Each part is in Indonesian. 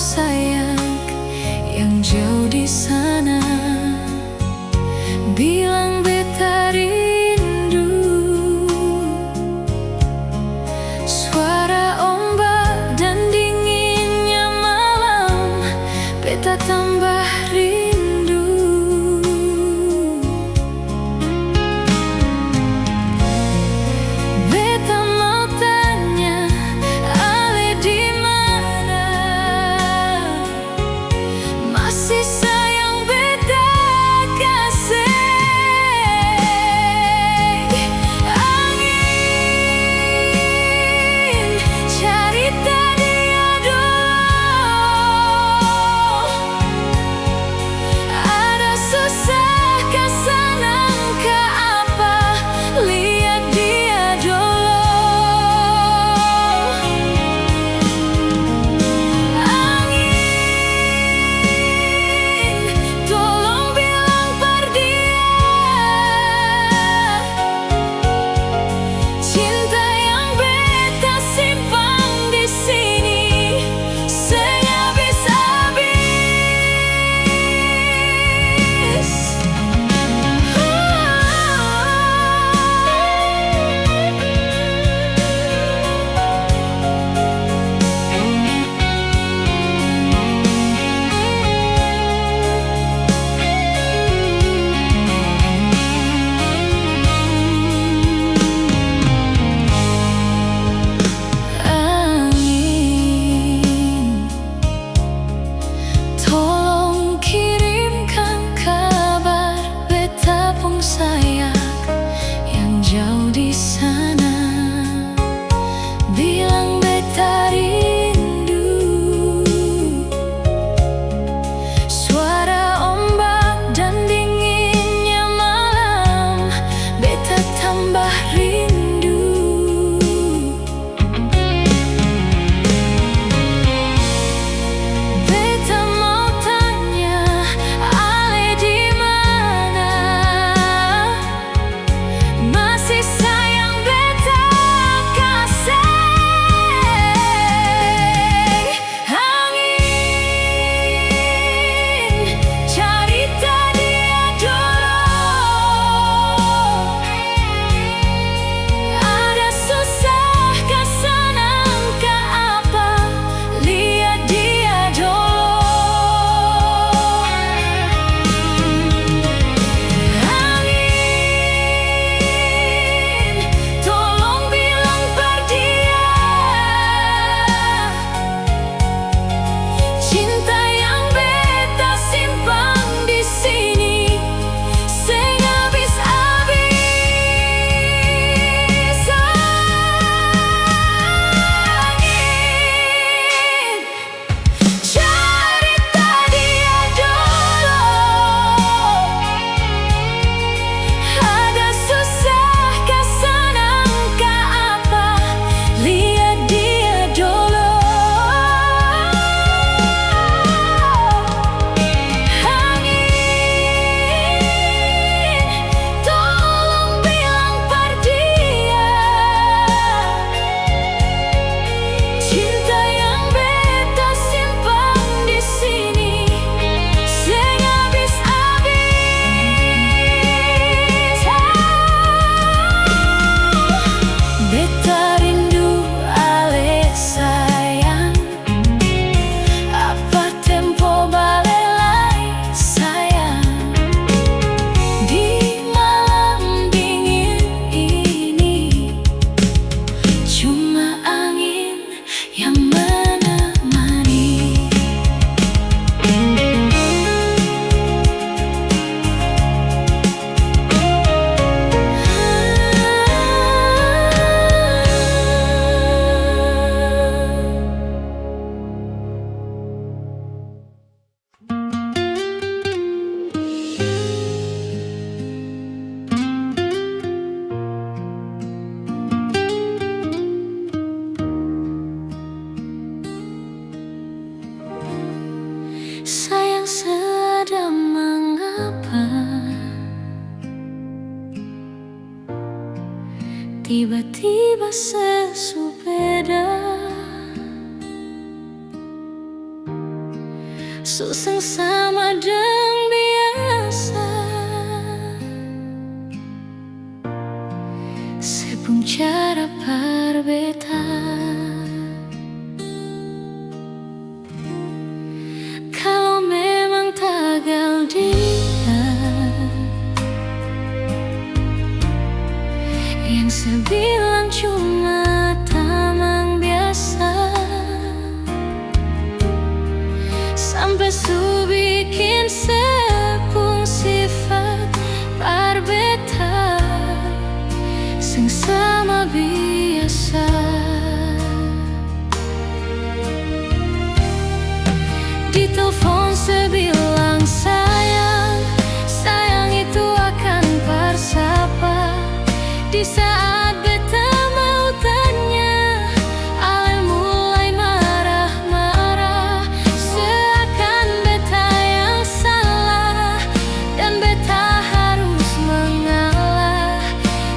sayang yang jauh di sana, bilang beta rindu. Suara ombak dan dinginnya malam, beta tambah rindu. Beta mau tanya, ale di mana? Masih sayang beta kasih. Angin, cerita dia dulu. Ada susah kah, senang kah, apa? Lihat dia dulu. Angin, tolong bilang par dia, cinta yang beta simpan di sini sehabis-habis. Angin, tolong kirimkan kabar beta pung sayang yang jauh di sana, bilang beta rindu. Suara ombak dan dinginnya malam, beta tambah rindu. Beta mau tanya, ale di mana? Masih sayang beta kasih. Angin, cerita dia dulu. Ada susah kah, senang kah, apa? Lihat dia dulu. Angin, tolong bilang par dia, cinta yang beta simpan di sini sehabis-habis. Angin, cerita dia dulu. Ada susah kah, senang kah, apa? Lihat dia dulu. Angin, tolong bilang par dia, cinta yang beta simpan di sini sehabis-habis. Beta rindu, ale sayang, apa tempo balelai sayang di malam dingin ini. Cuma angin yang menemani. Sayang sedang. Tiba-tiba sesubeda susah sama deng biasa. Sepung cara parbeta kalau memang tagal dia yang sebilang cuma tamang biasa. Sampai su bikin sepung sifat parbeta sing sama biasa. Di telepon sebilang sayang, sayang itu akan bersapa. Di saat beta mau tanya, ale mulai marah-marah, seakan beta yang salah dan beta harus mengalah.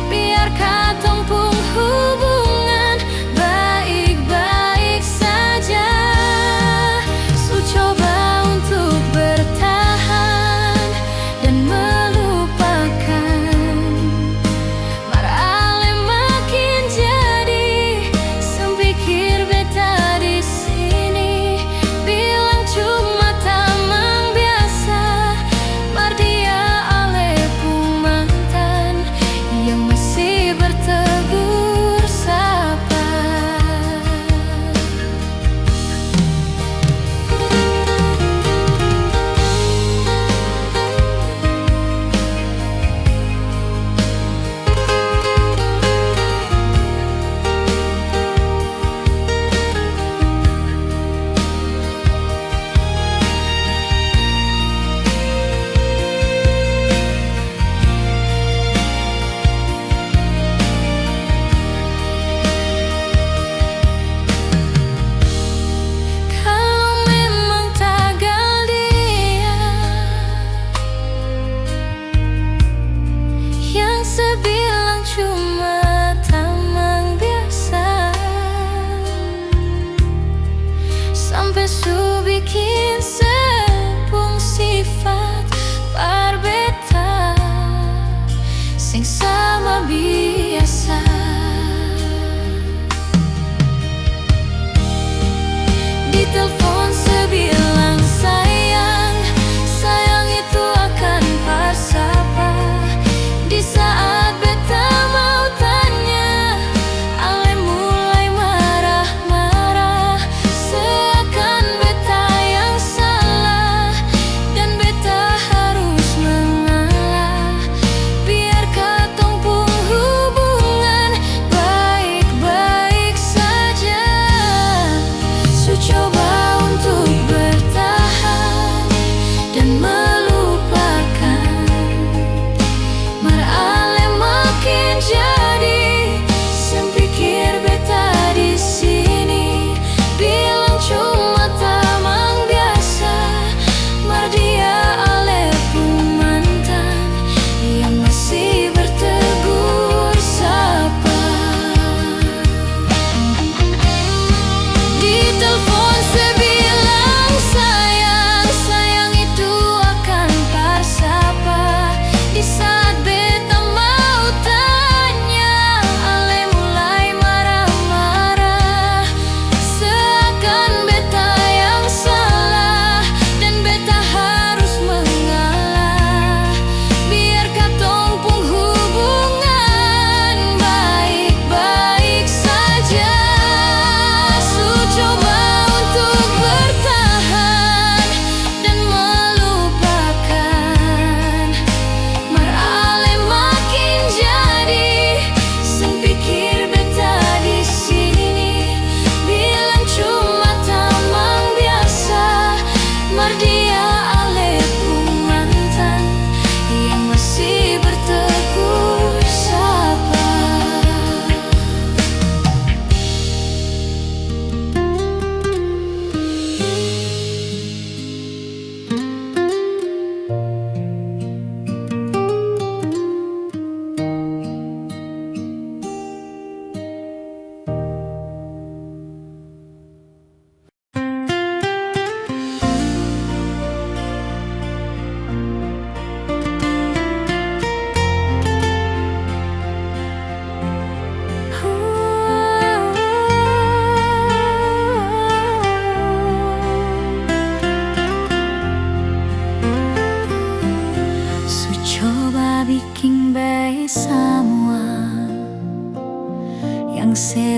Biar katong pun hubungan baik-baik saja. Su coba untuk bertahan dan melupakan, marah ale makin jadi. Sempikir beta di sini bilang cuma tamang biasa, mar dia ale pun mantan yang masih bertegur sapa. Kalau memang tagal dia yang sebilang cuma tamang biasa, sampai su bikin sepung sifat parbeta sing sama biasa. Di telepon sebilang sayang, sayang itu akan bersapa. Di saat beta mau tanya, ale mulai marah-marah, seakan beta yang salah dan beta harus mengalah. Biar katong pun hubungan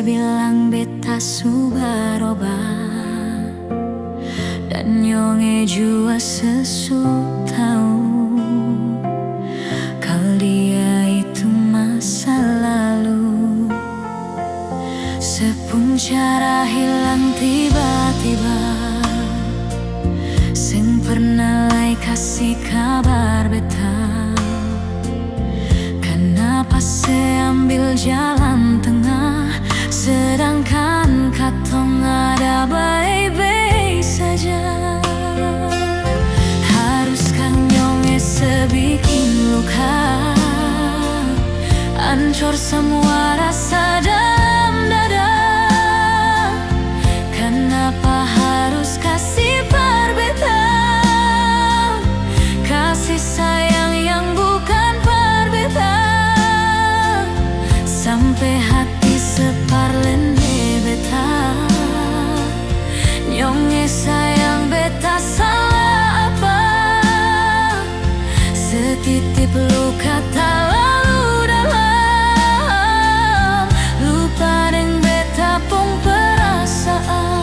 bilang beta subaroba, dan nyonge jua sesu tahu kalau dia itu masa lalu. Sepuncara hilang tiba-tiba, sing pernah lai kasih kabar beta. Kenapa saya ambil jalan tengah, sedangkan katong ada baik-baik saja. Haruskah nyonge sebikin luka, ancur semua rasa dalam dada? Kenapa harus kasih perbeta, kasih sayang yang bukan perbeta? Sampai hati separlende beta, nyonge sayang beta salah apa? Setitip luka tak lalu dalam, lupa deng beta pung perasaan.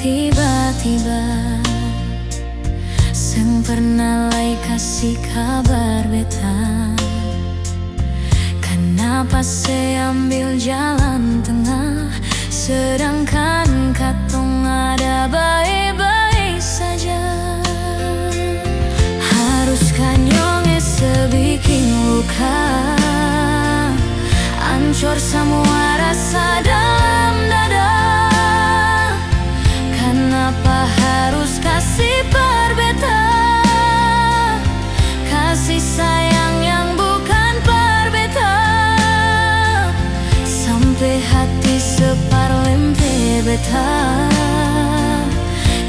Tiba-tiba, seng pernah lai kasih kabar beta. Kenapa saya ambil jalan tengah, sedangkan katong ada baik-baik saja? Haruskah nyonge sebikin luka, ancur semua rasa dalam dada? Kenapa harus kasih perbeta, kasih sayang yang bukan perbeta? Sampai hati separlente beta,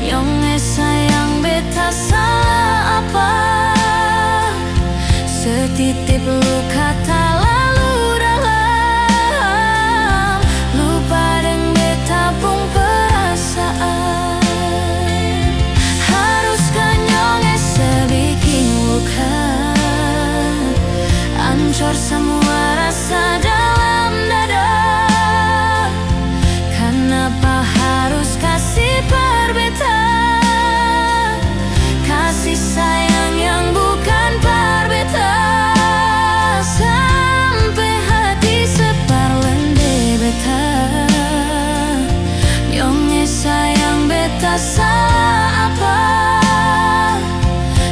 nyonge sayang beta salah apa? Setitip luka tak lalu dalam, lupa deng beta pung perasaan. Ancur semua rasa dalam dada. Kenapa harus kasih perbeta, kasih sayang yang bukan perbeta? Sampai hati separlende beta, nyonge sayang beta salah apa?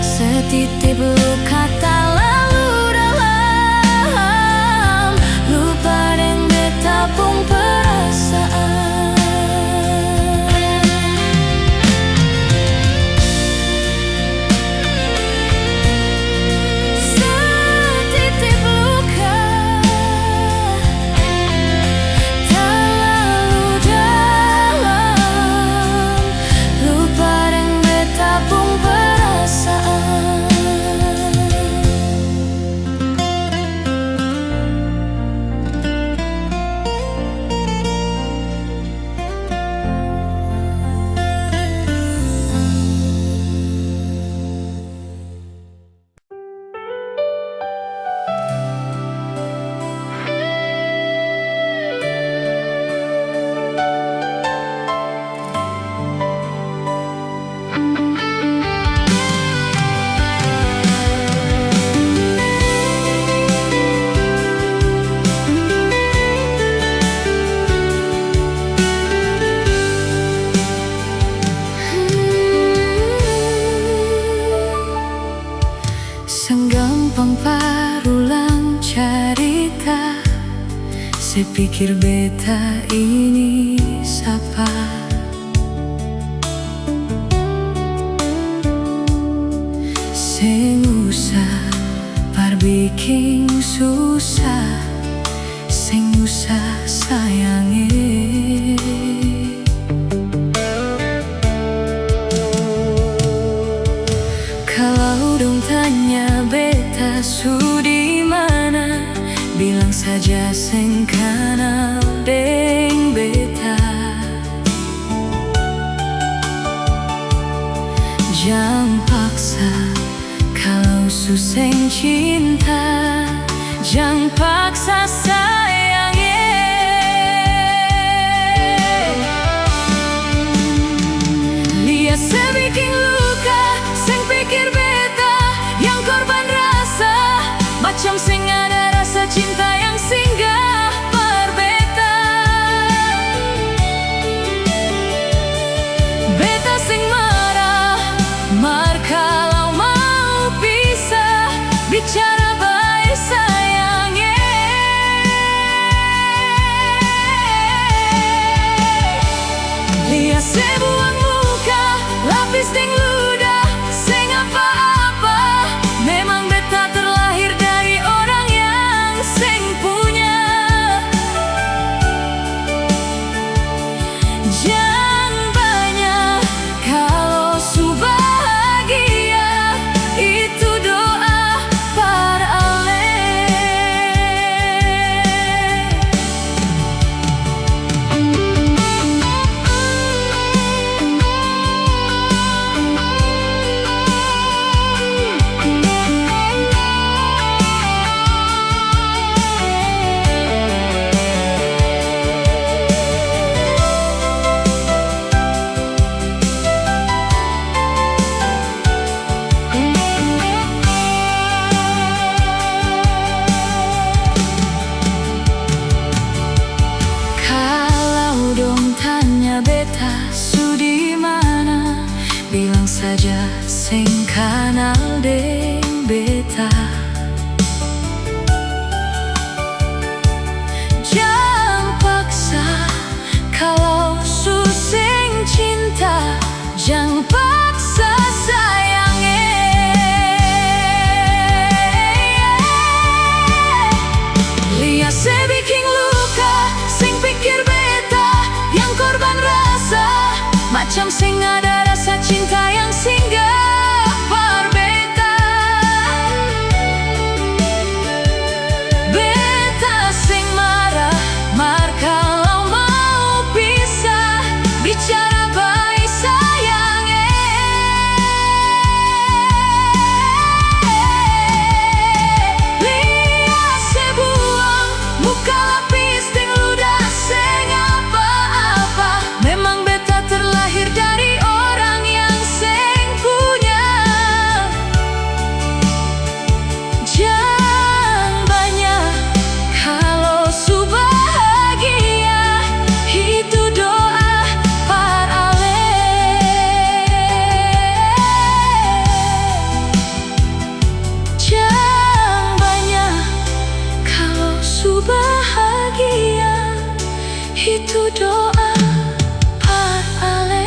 Setitip luka tak lalu dalam, lupa deng beta pung perasaan. Setitip luka tak lalu dalam, lupa deng beta pung perasaan. Senggampang parulang carita, sepikir beta ini sapa? Seng usah parbiking susah, seng usah sayangi. su di mana, bilang saja sing kenal deng beta. Jangan paksa kalau su sing cinta, jangan paksa sayang lihat sebikin luka, sing pikir beta yang korban rasa, macam sing ada rasa cinta yang singgah par beta. Beta sing marah, kalau mau pisah, bicara baik sayang lihat sebuang muka, lapis deng ludah, sing apa-apa. Memang beta terlahir dari orang yang sing punya. Jangan banyak kalau su bahagia, itu doa para ale. Kalau dong tanya beta su di mana, bilang saja sing kenal deng beta. Jangan paksa kalau su sing cinta, jangan paksa sayang lihat sebikin luka, sing pikir beta yang korban rasa, macam sing ada rasa cinta yang singgah par beta. Beta sing marah, kalau mau pisah, bicara baik sayang lihat sebuang muka, lapis deng ludah, sing apa-apa. Memang beta terlahir dari orang yang sing punya. Jangan banyak kalau su bahagia, itu doa para ale. Jangan banyak kalau su bahagia, itu doa para ale.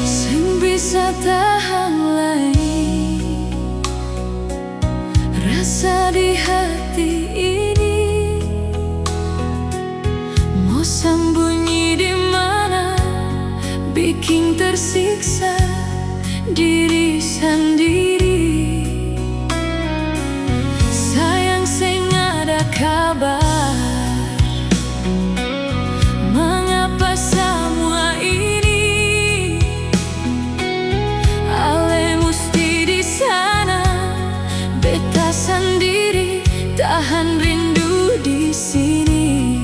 Sing bisa tahan lagi rasa di hati ini, mau sembunyi di mana, bikin tersiksa diri sendiri. Sayang sing ada kabar, mengapa semua ini ale musti di sana, beta sendiri tahan rindu di sini.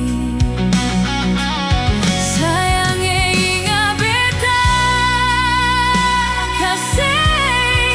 Sayangnya ingat beta kasih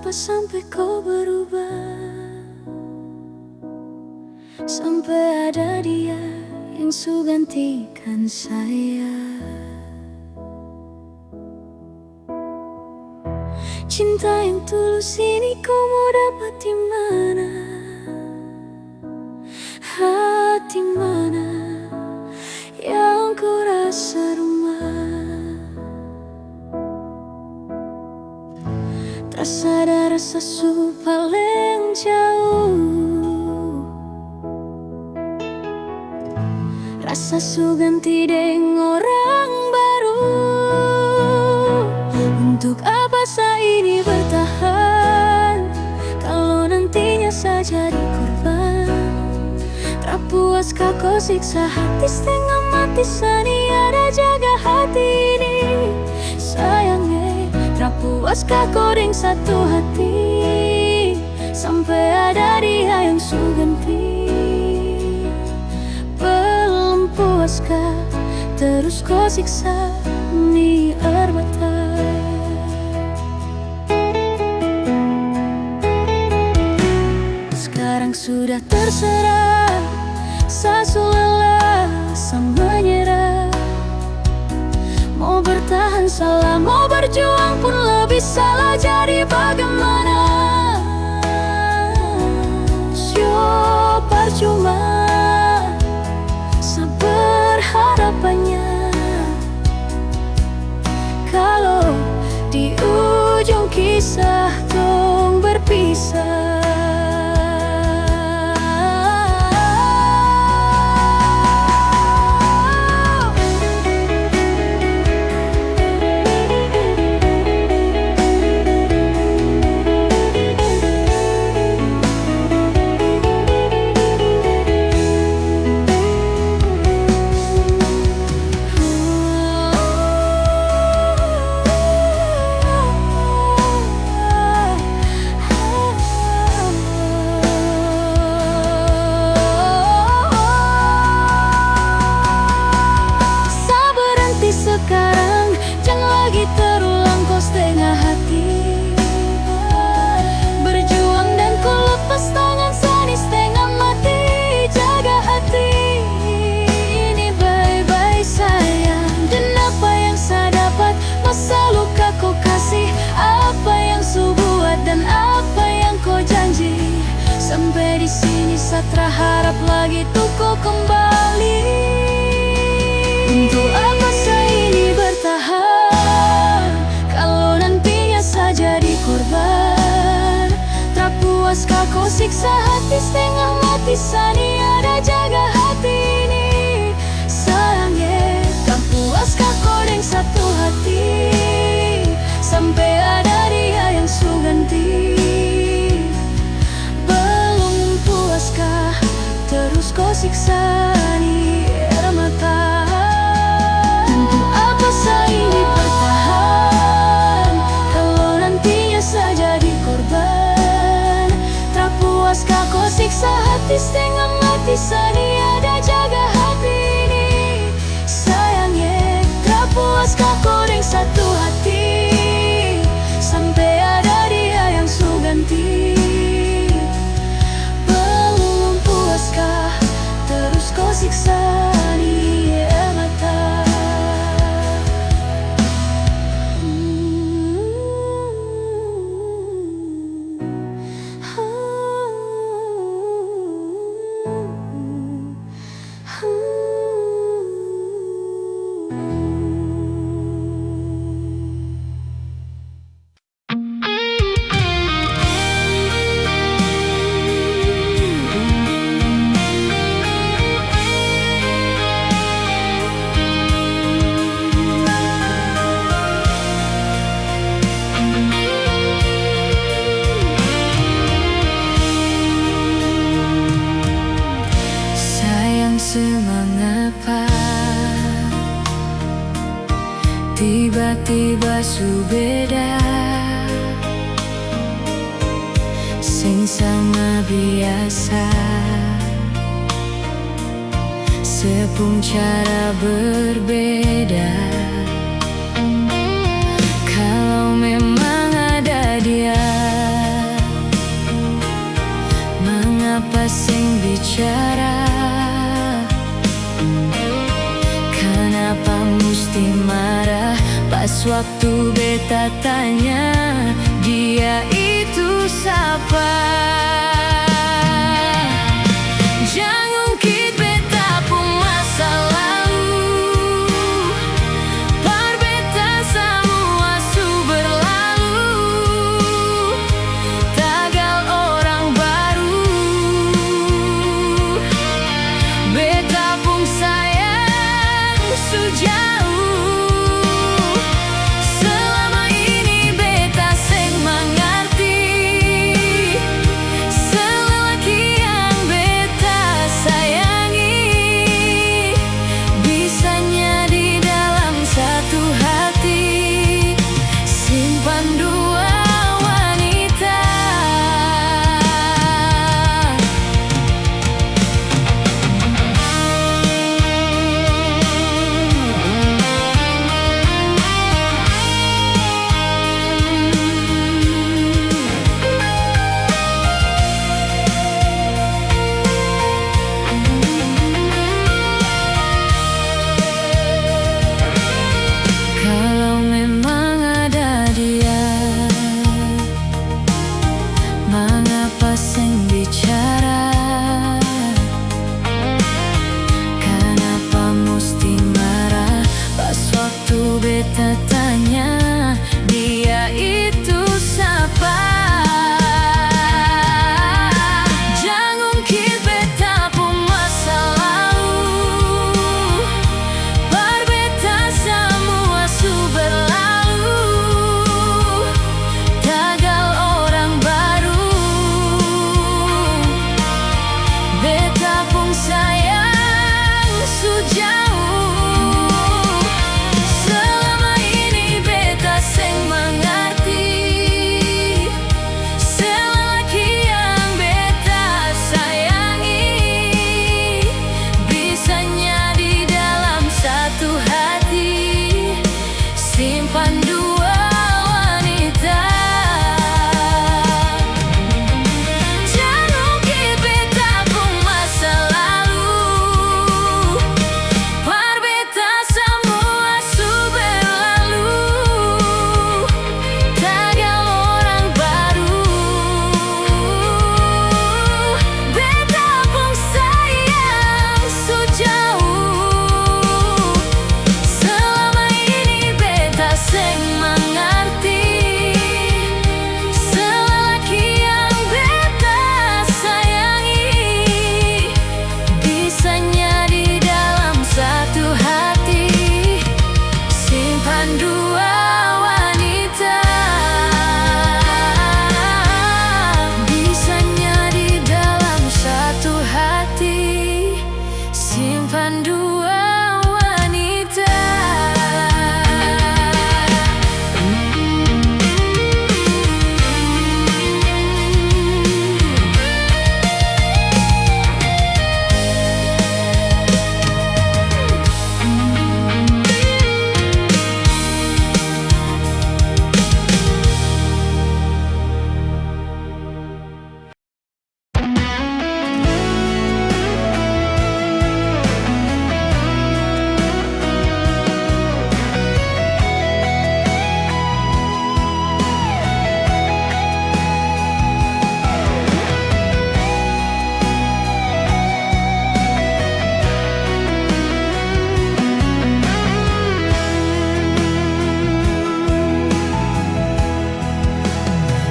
apa sampai kau berubah? Sampai ada dia yang su gantikan saya. Cinta yang tulus ini kau mau dapat di mana? Hati mana yang kau rasa rumah? Terasa ada rasa su paling jauh, rasa su ganti dengan orang baru. Untuk apa saya ini bertahan kalau nantinya saya jadi korban? Tak puaskah kau siksa hati setengah mati, sani ada jaga hati ini? Sayangnya tak puaskah kau dengan satu hati, sampai ada dia yang su ganti? Puaskah terus kau siksa ni erbata? Sekarang sudah terserah, saya lelah, saya menyerah. Mau bertahan salah, mau berjuang pun lebih salah. Jadi bagaimana? Syo percuma harapannya kalau di ujung kisah dong berpisah. Sekarang jangan lagi terulang kau setengah hati. Berjuang dan ku lepas tangan sani setengah mati. Jaga hati ini baik-baik sayang. Dan apa yang saya dapat, masa luka kau kasih? Apa yang su buat dan apa yang kau janji? Sampai di sini saya terharap lagi tuh kau kembali. Untuk apa saya ini bertahan kalau nantinya saya jadi korban? Tak puaskah kau siksa hati setengah mati, sani ada jaga hati ini? Sayangnya tak puaskah kau dengan satu hati, sampai ada dia yang su ganti? Belum puaskah terus kau siksa ni air mata? Saya ini bertahan kalau nantinya saya jadi korban? Tak puaskah kau siksa hati setengah mati, sani ada jaga hati ini? Sayangnya tak puaskah kau dengan satu hati, sampai ada dia yang su ganti? Belum puaskah terus kau siksa ni air mata? Semengapa tiba-tiba su beda, sing sama biasa, sepung cara berbeda. Kalau memang ada dia Kenapa sing bicara? Kenapa mesti marah pas waktu beta tanya dia itu siapa? Jangan ungkit beta pun masa lalu, par beta semua su berlalu, tagal orang baru. Beta pun sayang su jauh, selama ini beta seng mengerti selelaki yang beta sayangi bisanya di dalam satu hati simpan dua wanita. Kalau memang ada dia, mengapa seng bicara? Kenapa mesti marah pas waktu beta tanya dia itu siapa? Jangan ungkit beta pun masa lalu, par beta semua su berlalu, tagal orang baru. Beta pun sayang su jauh, selama ini beta seng mengerti selelaki yang beta sayangi bisanya di dalam satu hati simpan dua wanita. Jangan ungkit beta pun masa lalu, par beta semua su berlalu, tagal orang baru. Beta pun sayang su jauh, selama ini beta seng mengerti selelaki yang beta sayangi bisanya di dalam satu hati simpan dua wanita. Bisanya di dalam satu hati simpan dua wanita.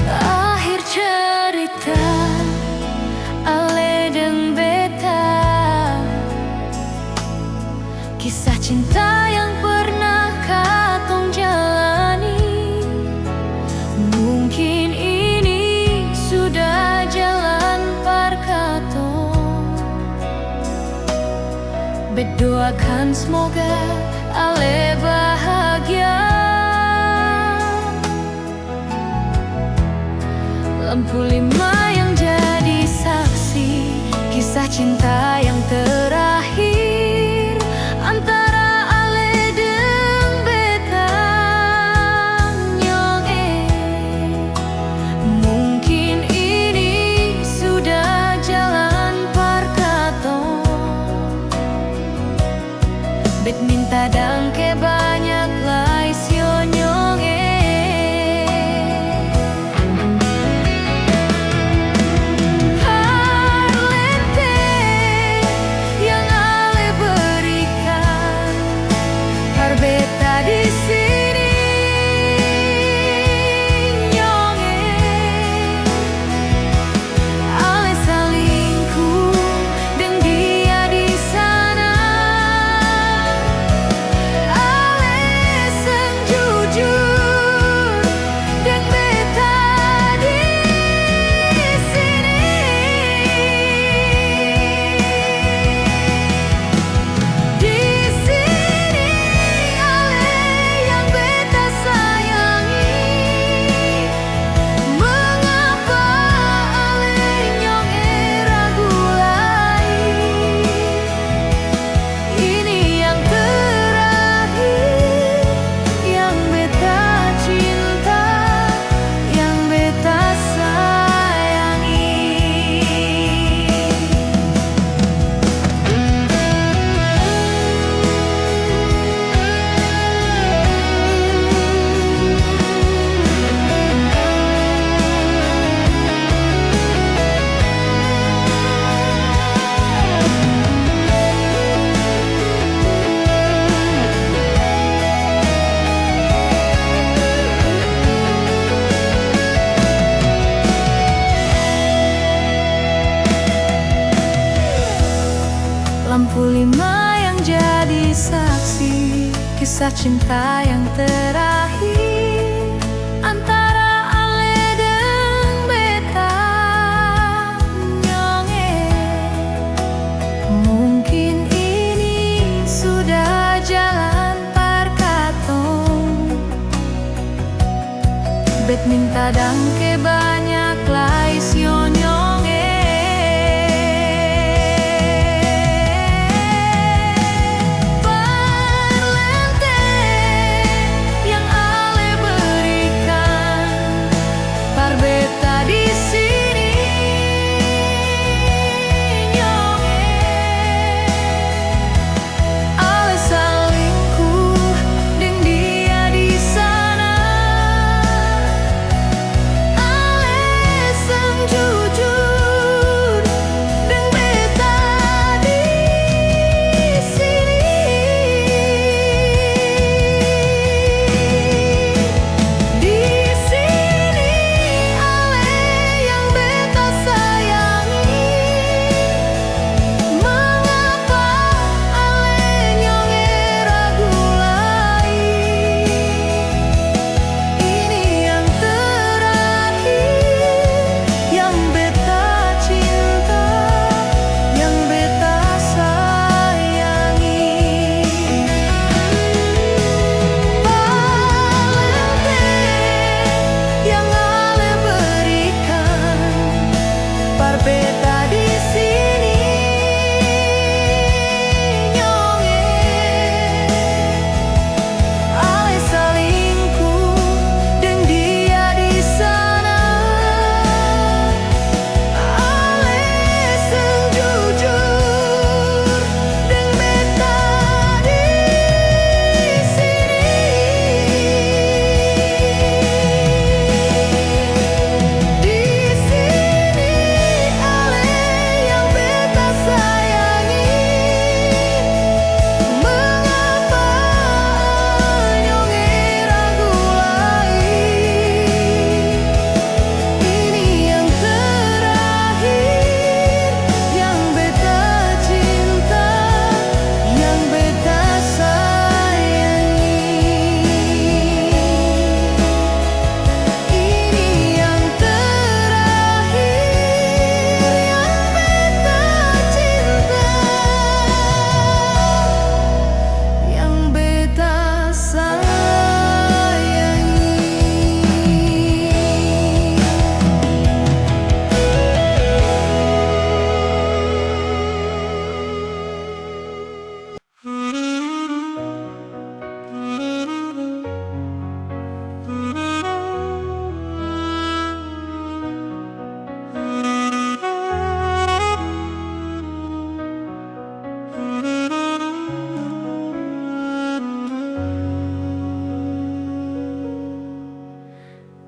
Akhir cerita ale deng beta, kisah cinta yang pernah katong jalani. Mungkin ini sudah jalan par katong. Berdoakan semoga ale bahagia. Lampu 5 yang jadi saksi kisah cinta yang terakhir antara ale deng beta nyong. Mungkin ini sudah jalan lima yang jadi saksi kisah cinta yang terakhir antara Ale dan beta nyonge. Mungkin ini sudah jalan parkatong. Bet minta dangke banyak lais nyonge.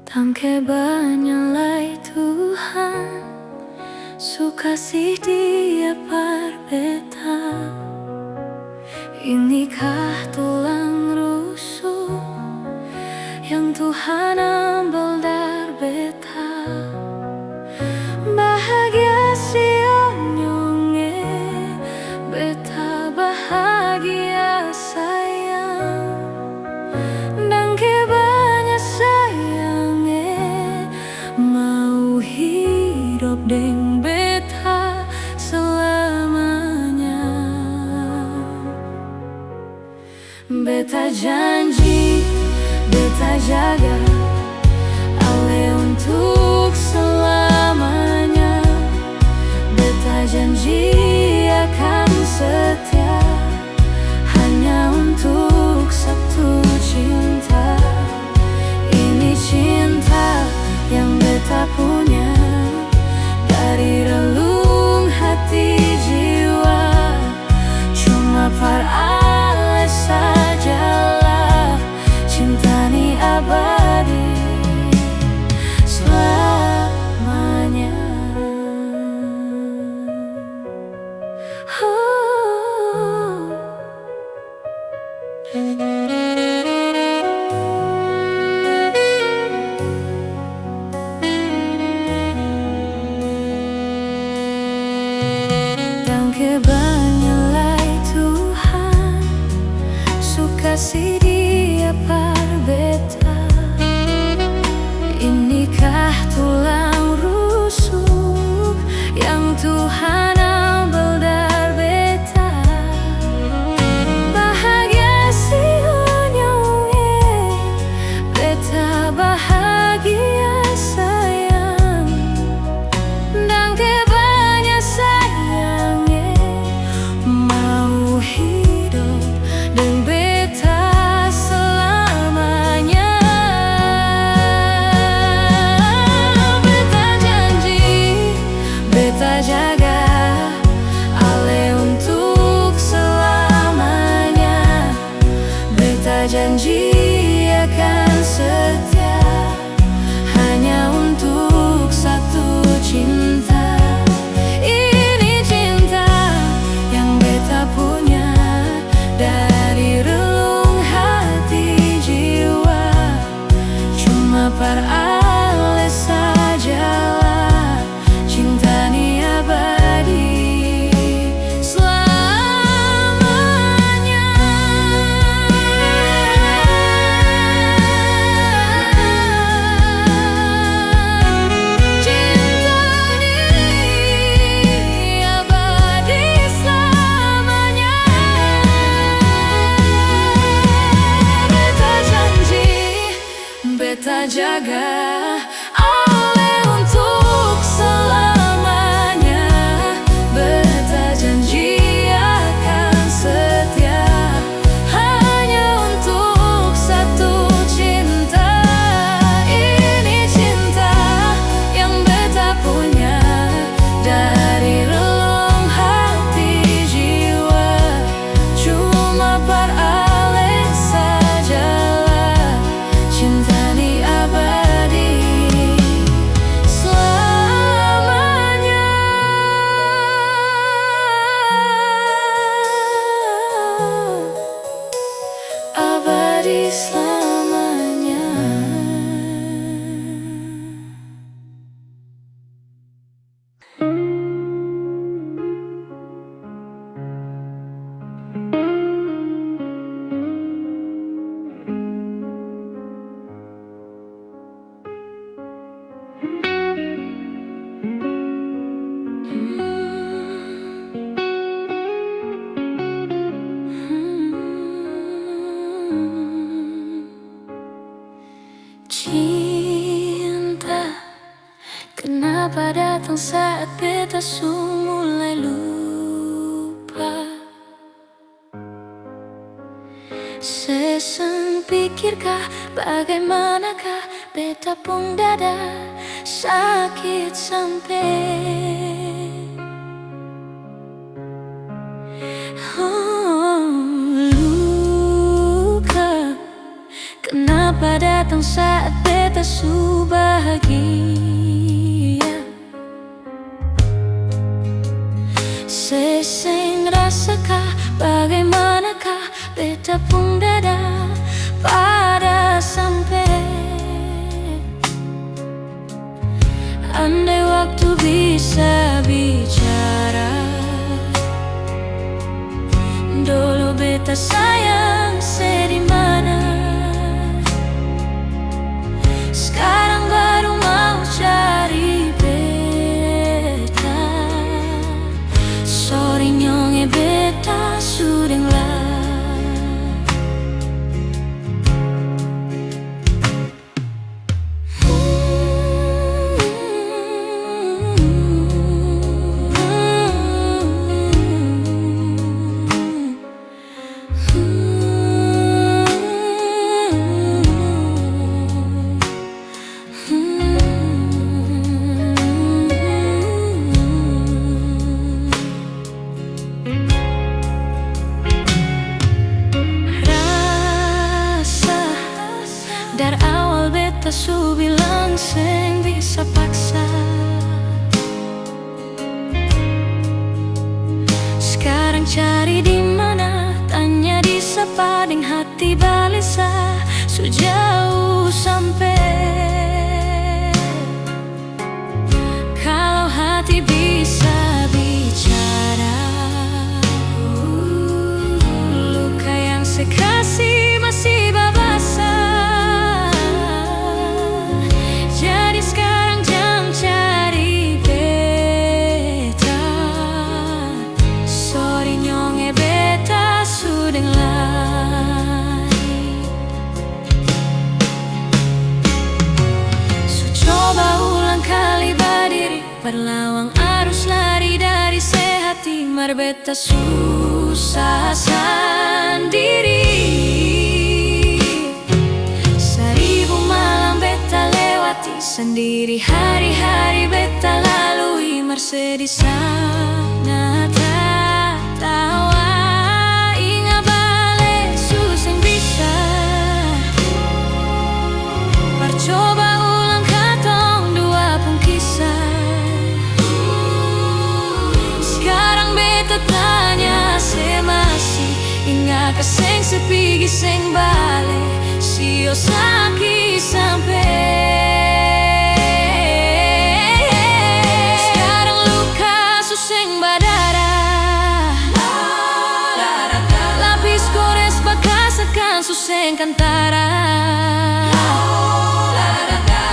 Tangke banyalai Tuhan, sukasih Dia par beta. Inikah tulang rusuk yang Tuhan ambil dari beta. Bahagia sionyonge, beta bahagia sayang. Dangke banyak sayange, mau hidup deng beta selamanya. Beta janji, beta jaga Ale untuk selamanya. Beta janji akan setia hanya untuk satu cinta. Ini cinta yang beta punya dari relung hati jiwa. Cuma par Ale sajalah cinta ni abadi selamanya. kasih dia parbeta. Inikah tulang rusuk yang Tuhan ambil dari beta? Bahagia si onyonge, beta bahagia sayang. Dan kebanyak sayangnya mau hidup dan beta selamanya. Beta janji, beta jaga ale untuk selamanya. Beta janji akan setia hanya untuk satu cinta. Ini cinta yang beta punya dari relung hati jiwa. Cuma par ale sajalah cinta ni abadi selamanya. Cinta ni abadi selamanya. Beta janji, beta jaga ale untuk selamanya. Beta janji akan setia hanya untuk satu cinta. Ini cinta yang beta punya dari relung hati jiwa. Cuma par ale sajalah cinta ni abadi selamanya. Abadi selamanya. Cinta, kenapa datang saat beta su mulai lupa? Seseng pikirkah bagaimanakah beta pun dada sakit sampai. Luka, kenapa datang saat beta su bahagia? Seseng rasakah bagaimanakah beta pun dada pada sampai. Andai waktu bisa bicara, dulu beta sayang sedimana. Sekarang baru mau cari beta. Sorry nyonge beta sudeng lah. Dari awal beta su bilang seng bisa paksa. Sekarang cari di mana, tanya di sepading hati balisa. Sejauh sampai. Kalau hati bisa bicara, luka yang sekasih biar beta susah sendiri. Seribu malam beta lewati sendiri, hari-hari beta lalui bersedih sangat tertawa. Ingat balik susah bisa percoba ulang katong dua pun kisah. Sekarang beta tanya se masih ingat keseng sepigi seng bale sio sakit sampai. Sekarang luka suseng berdarah, lapis gores bekas akan suseng kantara.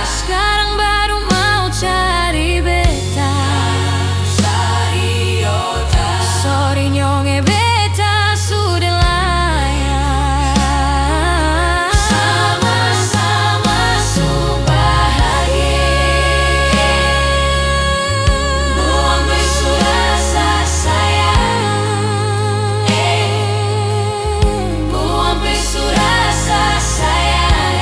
Sekarang baru mau cari beta, sorry nyonge beta sudah layak. Sama-sama su bahagia, buang besu rasa sayang, buang besu rasa sayang,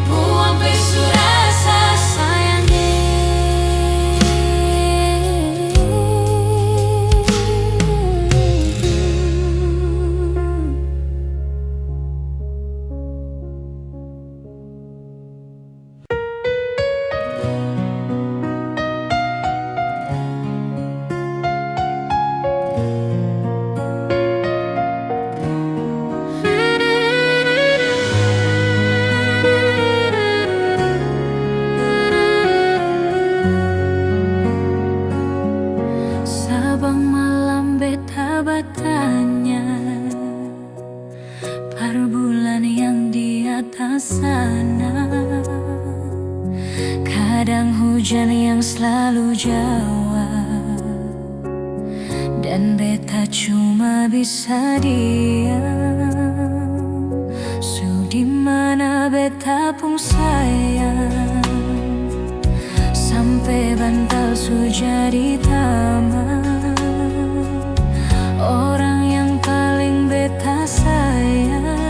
buang besu rasa sayang. Sabang malam beta bertanya, per bulan yang di atas sana. Kadang hujan yang selalu jawab, dan beta cuma bisa diam. Di mana beta pun sayang, sampai bantal su jadi taman. Orang yang paling beta sayang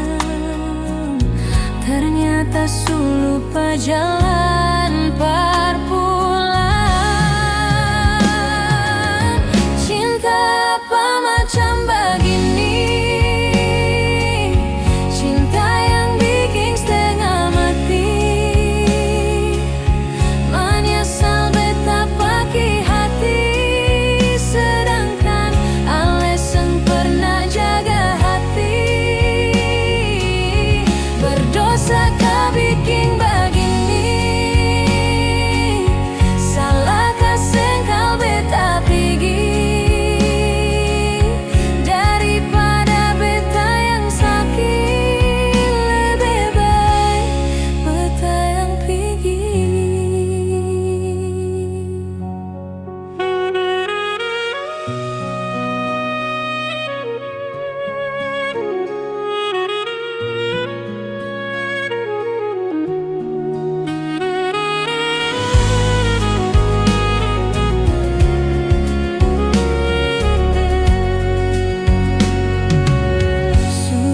ternyata su lupa jalan perpulang. Cinta apa macam begini, cinta yang bikin setengah mati. Menyesal beta pakai hati, sedangkan alasan pernah jaga hati. Berdosa kau bikin begini, salahkah sengkau beta pergi. Daripada beta yang sakit, lebih baik beta yang pergi.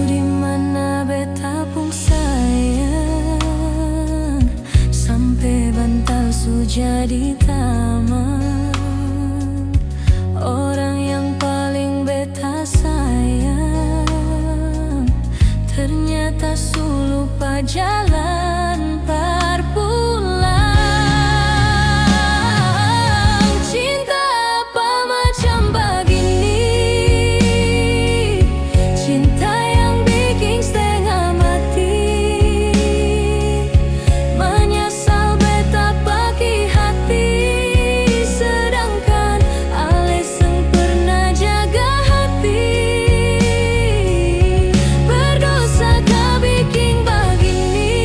Di mana beta pun sayang, sampai bantal su jadi taman. Orang yang paling beta sayang ternyata su lupa jalan perpulang. Cinta apa macam begini, cinta yang bikin setengah mati. Menyesal beta pakai hati, sedangkan alasan pernah jaga hati. Berdosa kau bikin begini,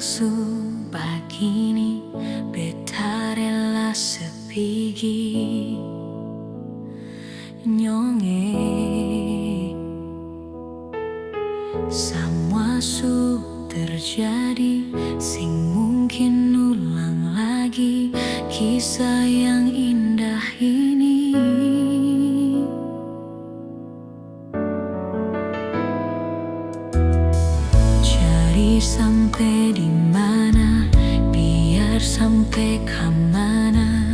su begini beta rela sepigi nyonge semua su terjadi sing mungkin ulang lagi kisah yang indah ini. Sampai di mana, biar sampai kemana,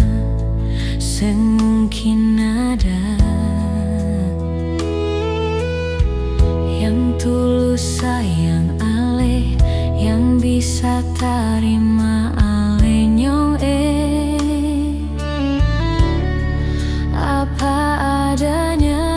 semungkin ada yang tulus sayang ale, yang bisa terima ale nyong apa adanya.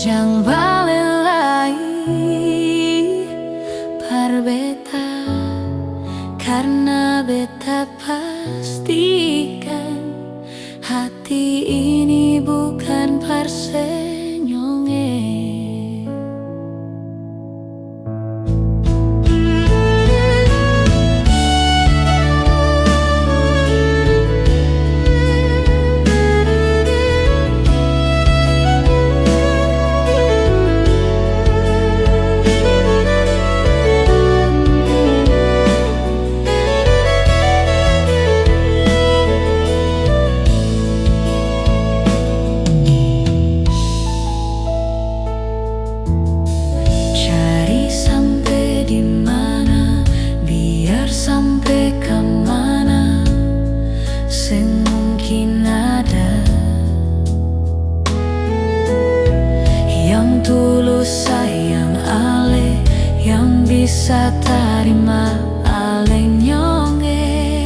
Jang balelai par beta, karena beta pastikan hati ini bukan parsenyonge. Sampai kemana, semungkin ada yang tulus sayang ale, yang bisa terima ale nyonge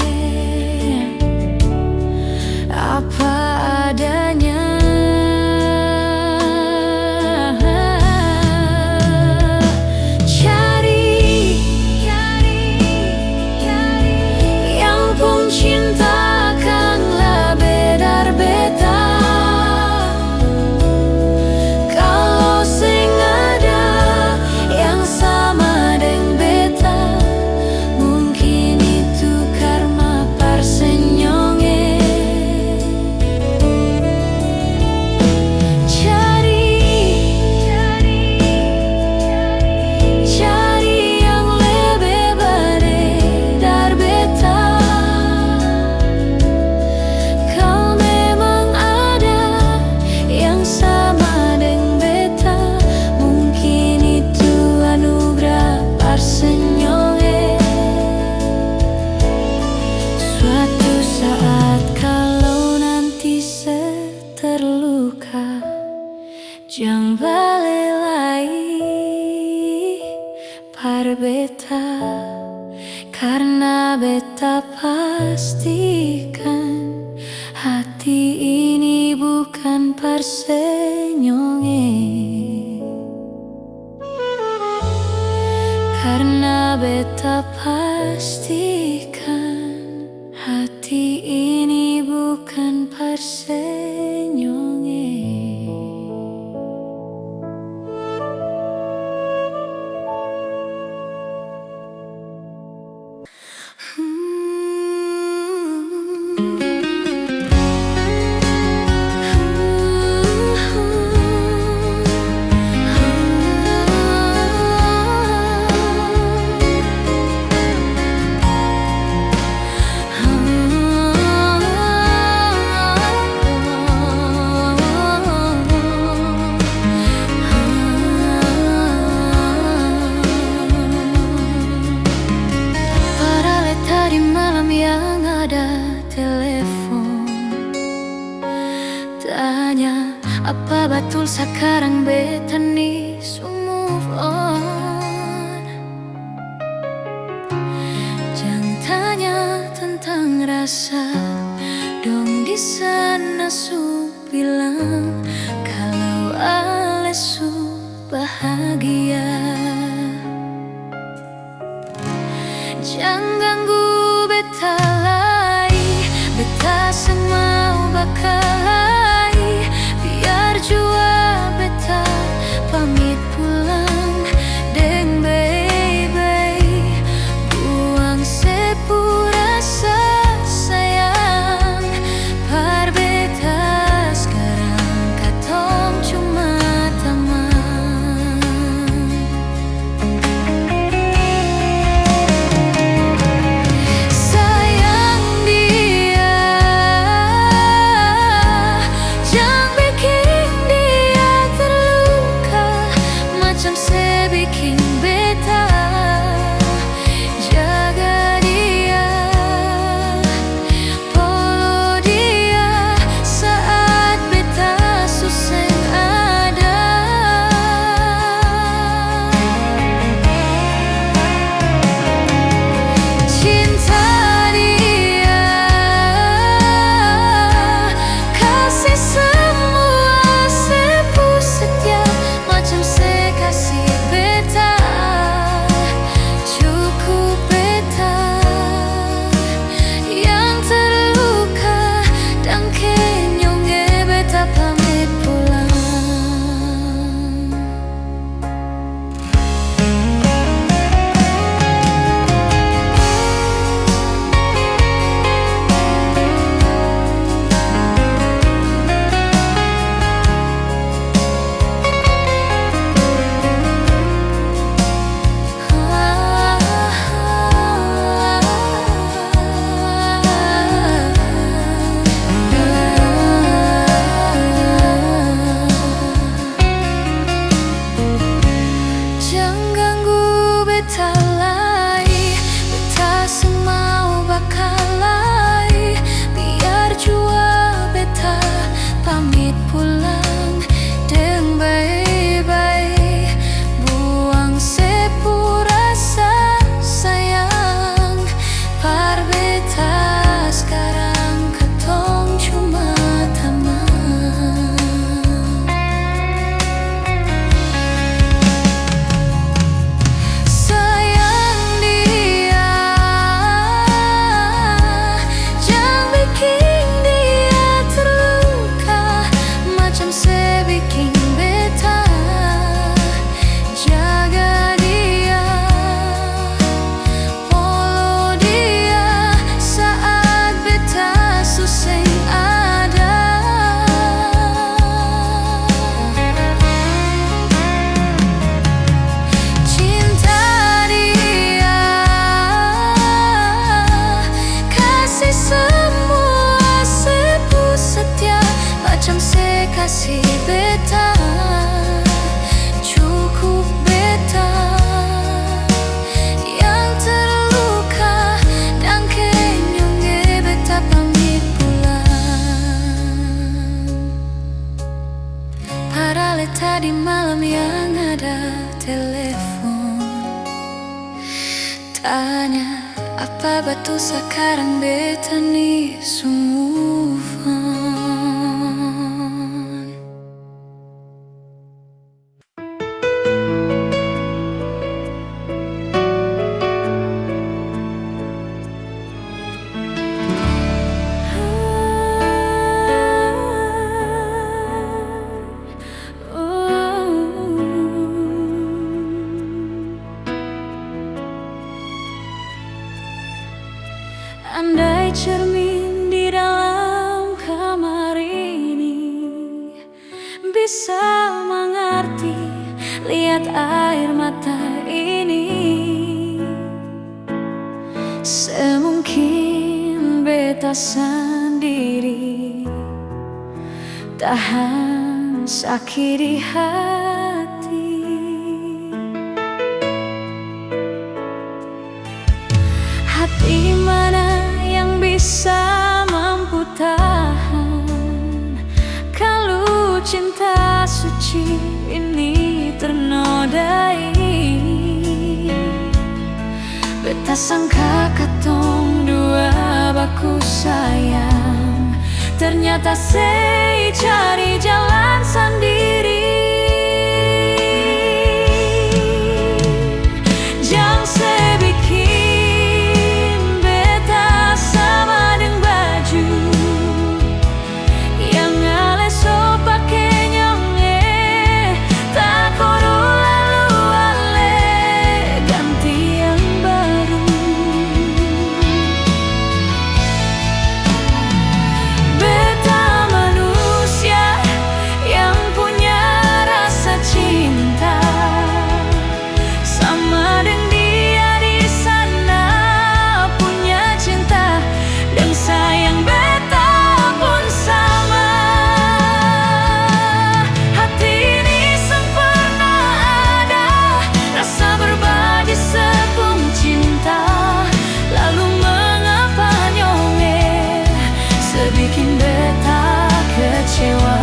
apa adanya. Jang balelai par beta, karena beta pastikan hati ini bukan parsenyonge. Karena beta pastikan hati ini bukan parsenyonge. sekarang beta nih so move on. Jangan tanya tentang rasa, dong di sana su bilang kalau ale su bahagia. Jangan ganggu beta lagi, beta seng mau bakalai. Biar jua beta pamit pulang deng baby. Buang sepu rasa sayang, par beta sekarang katong cuma teman. Sayang dia, jangan bikin dia terluka, macam sebikin beta. Jaga dia, follow dia saat beta suseng ada. Cinta dia, kasih semua sepu setia, macam sekasih beta. Cukup beta yang terluka, dan kenyonge beta pamit pulang. Jangan ganggu beta lagi, beta seng mau bakalai. Biar jua beta pamit pulang deng bye-bye. Buang sepu rasa sayang, par beta sekarang katong cuma teman. Sayang dia, jangan bikin dia terluka, macam sebikin beta. Jaga dia, follow dia saat beta suseng ada. Cinta dia, kasih semua sepu setia, macam sekasih beta. Cukup beta yang terluka, dan kenyonge beta pamit pulang. Padahal tadi malam yang ada telepon tanya apa batu sekarang beta nih so move on. Andai cermin di dalam kamar ini bisa mengerti, lihat air mata ini. Semungkin beta sendiri tahan sakit di hati. Hati mana yang bisa mampu tahan kalau cinta suci nodai. Beta sangka katong dua baku sayang, ternyata sei cari jalan sendiri. Jang sei bikin beta sama deng baju yang ale so pake nyonge, tak kodo lalu ale ganti yang baru. Beta manusia yang punya rasa cinta, sama deng dia di sana punya cinta dan sayang. Beta pun sama, hati ini sempurna ada rasa berbagi sepung cinta. Lalu mengapa nyonge sebikin beta kecewa.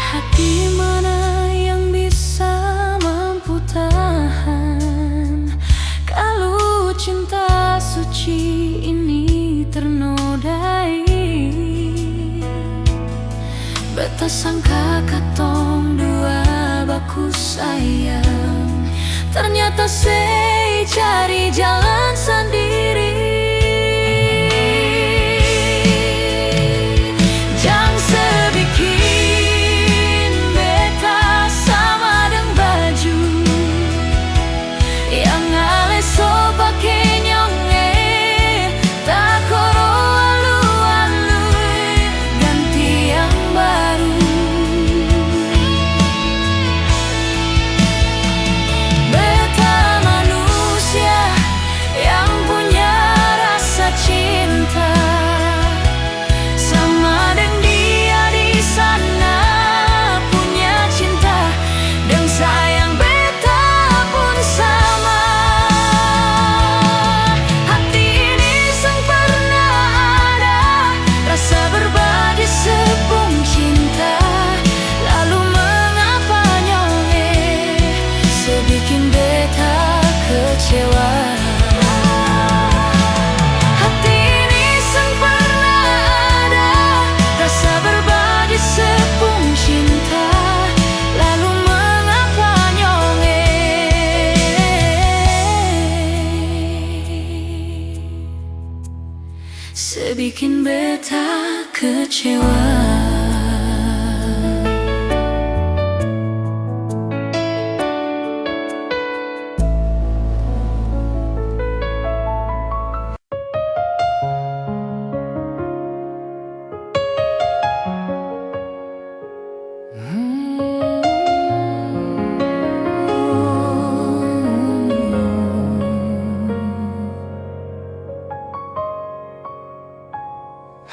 Hati mana yang bisa mampu tahan kalau cinta suci ini ternodai. Beta sangka katong dua baku sayang, ternyata sei cari jalan sendiri. Jang sebikin beta sama deng baju yang ale so pake nyonge, tak kodo alu-alu ganti yang baru. Beta manusia yang punya rasa cinta, sama deng dia di sana punya cinta dan sayang. Beta pun sama, hati ini sempurna ada rasa berbagi sepung cinta. Lalu mengapa nyonge sebikin beta kecewa. Hati ini sempurna ada rasa berbagi sepung cinta. Lalu mengapa nyonge sebikin beta kecewa.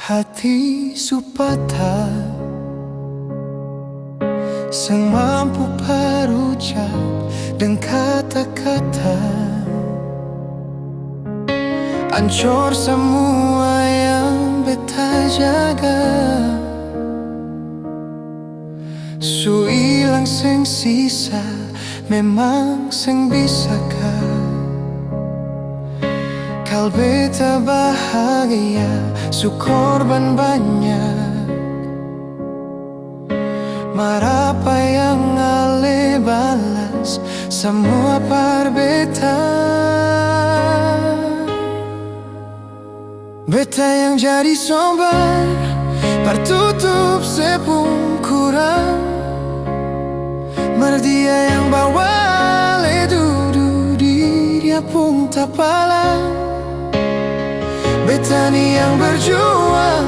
Hati supata sang mampu berucap dengan kata-kata, ancur semua yang beta jaga. Su ilang sing sisa memang sing bisakah kal beta bahagia su korban banyak. Marapa yang ale balas semua par beta. Beta yang jadi sombong tertutup sepung kurang. Merdia yang bawa le duduk di dia pun tak palang. Beta ni yang berjuang,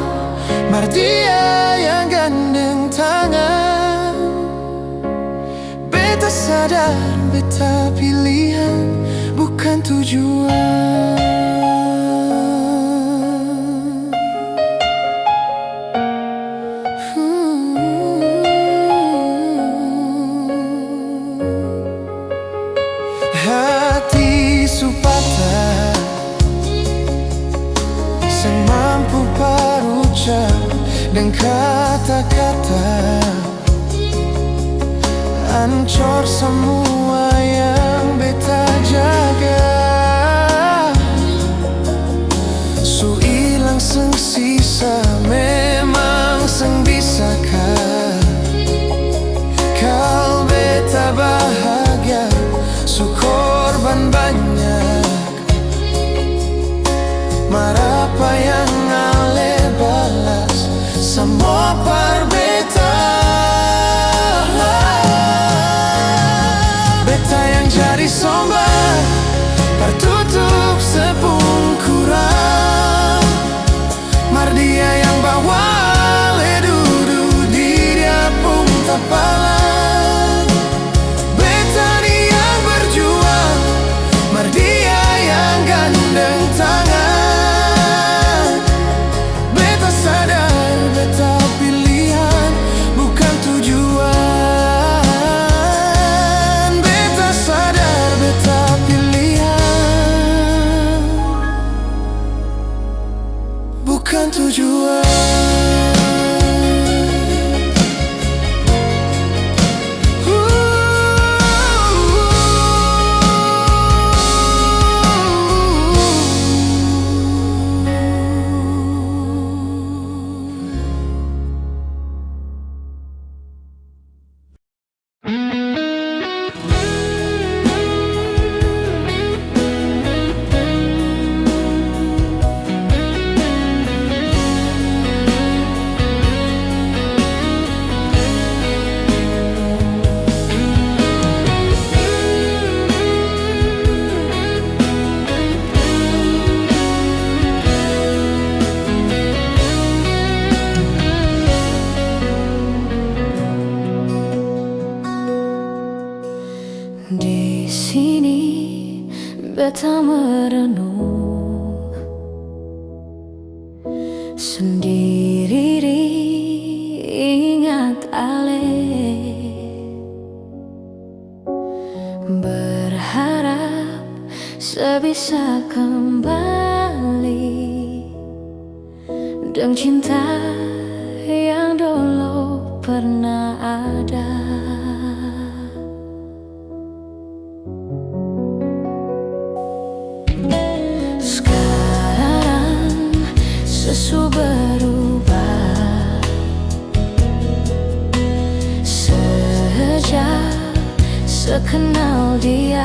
Mardia yang gandeng sadar beta pilihan bukan tujuan. Hati supata sing mampu parucap dan kata-kata ancor semua yang beta jaga. Su ilang seng sisa memang seng bisakah kal beta bahagia. Su korban banyak marapa yang ale balas semua par beta. Beta yang jadi sombak tertutup sepung kurang mar dia yang bawa ledudu di dia pun tapalan. Beta ni yang berjuang mar dia yang gandeng tangan. Beta sadar beta pilihan bukan tujuan. Beta sadar beta pilihan bukan tujuan. Di sini beta merenung sendiri ingat ale berharap sebisa kembali dengan cinta yang dulu pernah ada. Sesu berubah sejak sekenal dia.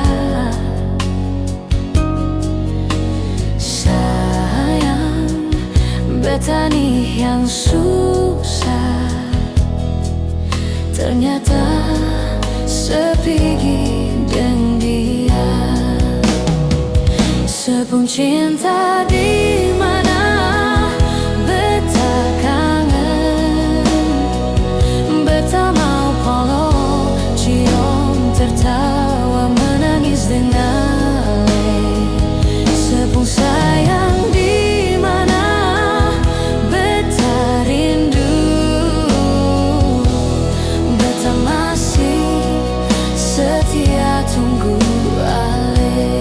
Sayang beta nih yang susah ternyata sepigi dengan dia. Sepung cinta di mana tertawa menangis dengan sepung sayang di mana beta rindu. Beta masih setia tunggu ale.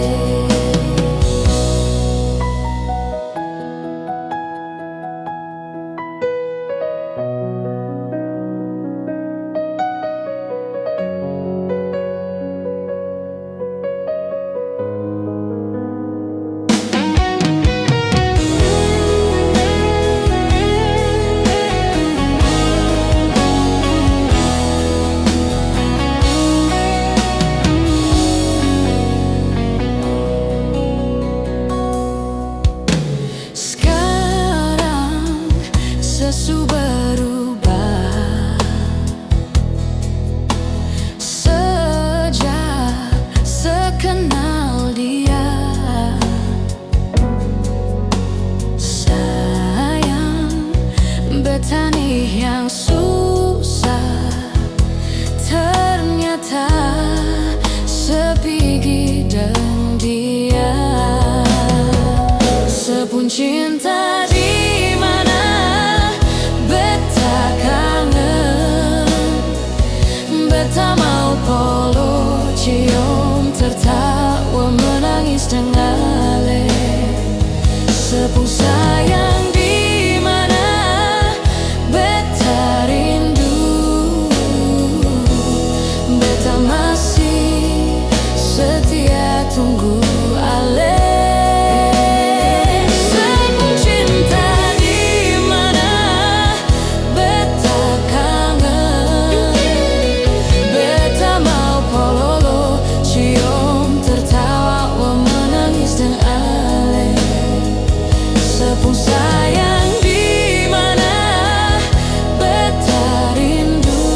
Sepung sayang di mana beta rindu, beta masih setia tunggu ale. Sepung cinta di mana beta kangen, beta mau pololo cium tertawa wa menangis dan ale. Sepung sayang di mana beta rindu,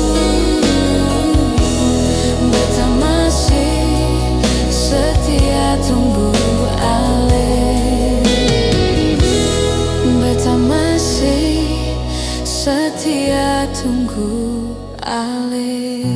beta masih setia tunggu ale. Beta masih setia tunggu ale.